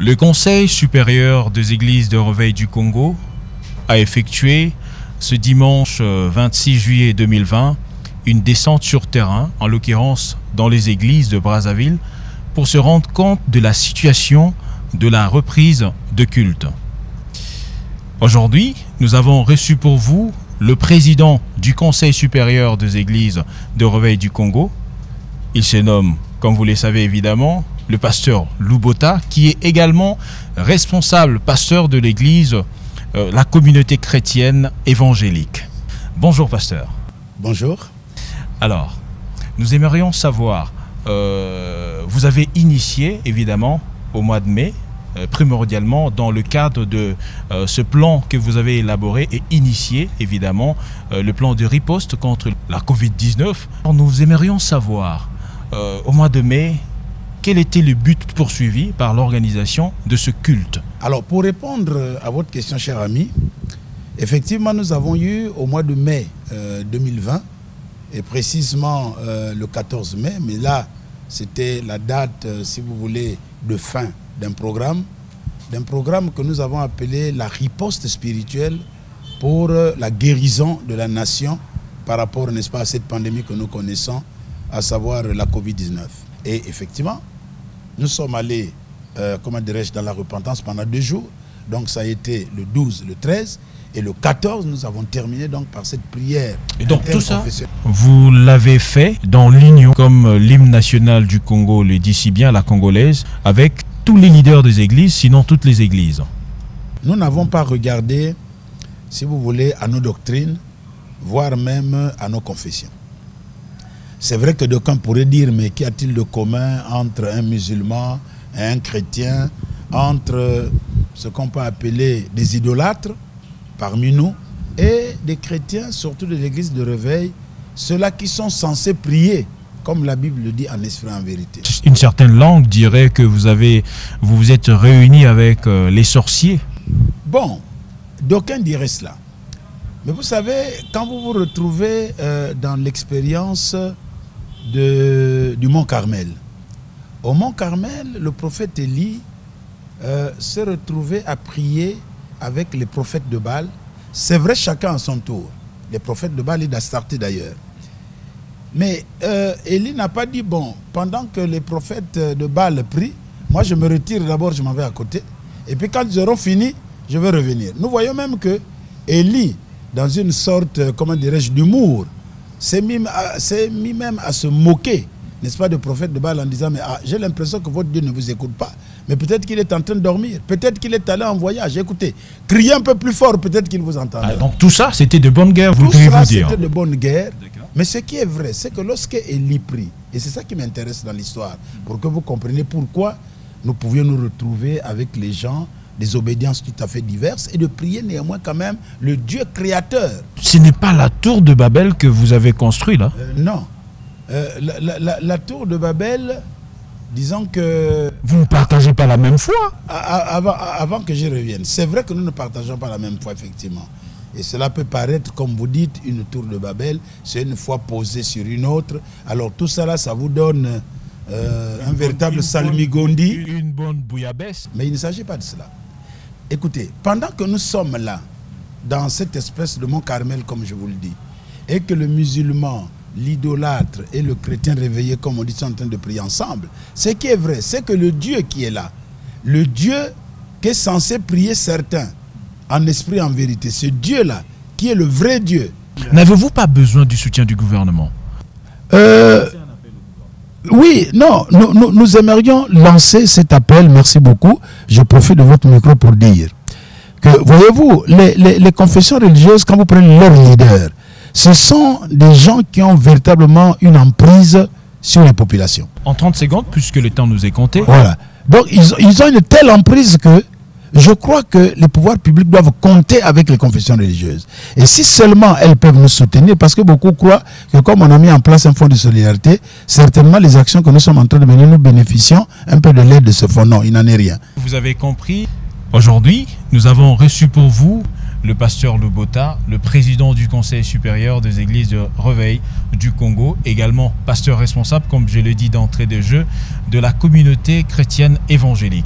Le Conseil supérieur des églises de réveil du Congo a effectué ce dimanche 26 juillet 2020 une descente sur terrain, en l'occurrence dans les églises de Brazzaville, pour se rendre compte de la situation de la reprise de culte. Aujourd'hui, nous avons reçu pour vous le président du Conseil supérieur des églises de réveil du Congo. Il se nomme, comme vous le savez évidemment, le pasteur Lubota, qui est également responsable pasteur de l'église, la communauté chrétienne évangélique. Bonjour pasteur. Bonjour. Alors, nous aimerions savoir, vous avez initié évidemment au mois de mai, primordialement dans le cadre de ce plan que vous avez élaboré et initié évidemment, le plan de riposte contre la Covid-19. Nous aimerions savoir au mois de mai, quel était le but poursuivi par l'organisation de ce culte? Alors, pour répondre à votre question, cher ami, effectivement, nous avons eu au mois de mai 2020, et précisément le 14 mai, mais là, c'était la date, si vous voulez, de fin d'un programme que nous avons appelé la riposte spirituelle pour la guérison de la nation par rapport, n'est-ce pas, à cette pandémie que nous connaissons, à savoir la Covid-19. Et effectivement, nous sommes allés, comment dirais-je, dans la repentance pendant 2 jours. Donc ça a été le 12, le 13 et le 14, nous avons terminé donc par cette prière. Et donc tout ça, vous l'avez fait dans l'union, comme l'hymne national du Congo le dit si bien, la congolaise, avec tous les leaders des églises, sinon toutes les églises. Nous n'avons pas regardé, si vous voulez, à nos doctrines, voire même à nos confessions. C'est vrai que d'aucuns pourraient dire, mais qu'y a-t-il de commun entre un musulman et un chrétien, entre ce qu'on peut appeler des idolâtres parmi nous et des chrétiens, surtout de l'église de réveil, ceux-là qui sont censés prier, comme la Bible le dit, en esprit et en vérité. Une certaine langue dirait que vous vous êtes réunis avec les sorciers. Bon, d'aucuns diraient cela. Mais vous savez, quand vous vous retrouvez dans l'expérience du Mont Carmel, au Mont Carmel, le prophète Élie s'est retrouvé à prier avec les prophètes de Baal. C'est vrai, chacun à son tour. Les prophètes de Baal et d'Astarté d'ailleurs. Mais Élie n'a pas dit, bon, pendant que les prophètes de Baal prient, moi je me retire d'abord, je m'en vais à côté. Et puis quand ils auront fini, je vais revenir. Nous voyons même que Élie, dans une sorte, comment dirais-je, d'humour, s'est mis même à se moquer, n'est-ce pas, de prophète de Baal en disant, mais j'ai l'impression que votre Dieu ne vous écoute pas. Mais peut-être qu'il est en train de dormir, peut-être qu'il est allé en voyage. Écoutez, criez un peu plus fort, peut-être qu'il vous entend. Donc tout ça, c'était de bonne guerre, vous devez vous dire. C'était de bonne guerre. Mais ce qui est vrai, c'est que lorsque Élie prie, et c'est ça qui m'intéresse dans l'histoire, pour que vous compreniez pourquoi nous pouvions nous retrouver avec les gens des obédiences tout à fait diverses et de prier néanmoins quand même le Dieu créateur. Ce n'est pas la tour de Babel que vous avez construite là? Non. La tour de Babel, disons que... Vous ne partagez pas la même foi? Avant que j'y revienne, c'est vrai que nous ne partageons pas la même foi, effectivement. Et cela peut paraître, comme vous dites, une tour de Babel, c'est une foi posée sur une autre. Alors tout ça là, ça vous donne un véritable salmigondi. Une bonne bouillabaisse. Mais il ne s'agit pas de cela. Écoutez, pendant que nous sommes là, dans cette espèce de Mont Carmel, comme je vous le dis, et que le musulman, l'idolâtre et le chrétien réveillé, comme on dit, sont en train de prier ensemble, ce qui est vrai, c'est que le Dieu qui est là, le Dieu qui est censé prier certains, en esprit et en vérité, ce Dieu-là, qui est le vrai Dieu. N'avez-vous pas besoin du soutien du gouvernement? Oui, non, nous aimerions lancer cet appel, merci beaucoup. Je profite de votre micro pour dire que, voyez-vous, les confessions religieuses, quand vous prenez leurs leaders, ce sont des gens qui ont véritablement une emprise sur les populations. En 30 secondes, puisque le temps nous est compté. Voilà. Donc, ils ont une telle emprise que je crois que les pouvoirs publics doivent compter avec les confessions religieuses. Et si seulement elles peuvent nous soutenir, parce que beaucoup croient que comme on a mis en place un fonds de solidarité, certainement les actions que nous sommes en train de mener, nous bénéficions un peu de l'aide de ce fonds. Non, il n'en est rien. Vous avez compris, aujourd'hui, nous avons reçu pour vous le pasteur Lubota, le président du Conseil supérieur des églises de réveil du Congo, également pasteur responsable, comme je l'ai dit d'entrée de jeu, de la communauté chrétienne évangélique.